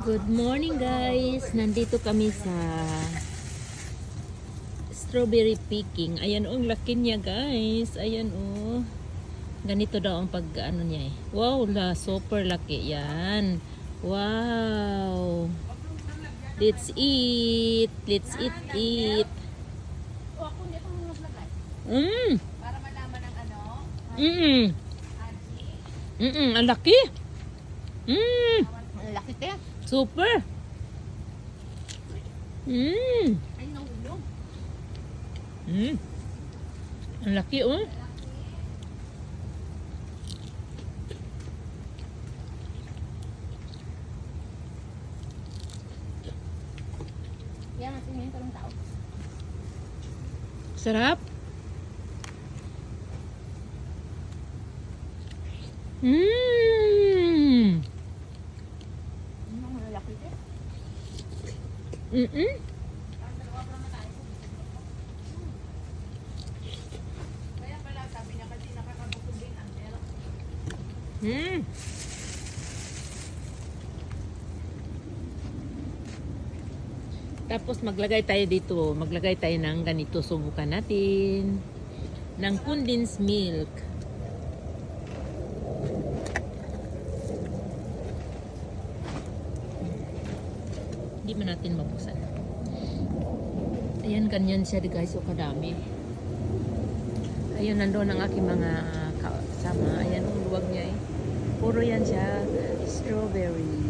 Good morning guys! Nandito kami sa strawberry picking. Ayan oh, ang laki niya guys. Ayan oh. Ganito daw ang pag ano niya eh. Wow, super laki yan. Wow. Let's eat. Let's eat. O ako hindi itong naglagay. Mmm. Para malaman ng ano, Mmm. Angie. Ang laki. Mmm. Ang laki te. Super. Mmm. Ay, nahulog. Ang laki oh. Yan, natin ngayon talong tao. Sarap. Mmm. Ano ang lalaki te? Kaya pala sabi niya kasi nakakabusog din ang pero. Tapos maglagay tayo dito. Maglagay tayo ng ganito. Subukan natin. Ng condensed milk. Hindi man natin mabuksan. Ayan, ganyan siya guys. O kadami. Ayun, nandoon ang aking mga kasama. Ayan, ang luwag niya eh. Puro yan siya. Strawberry.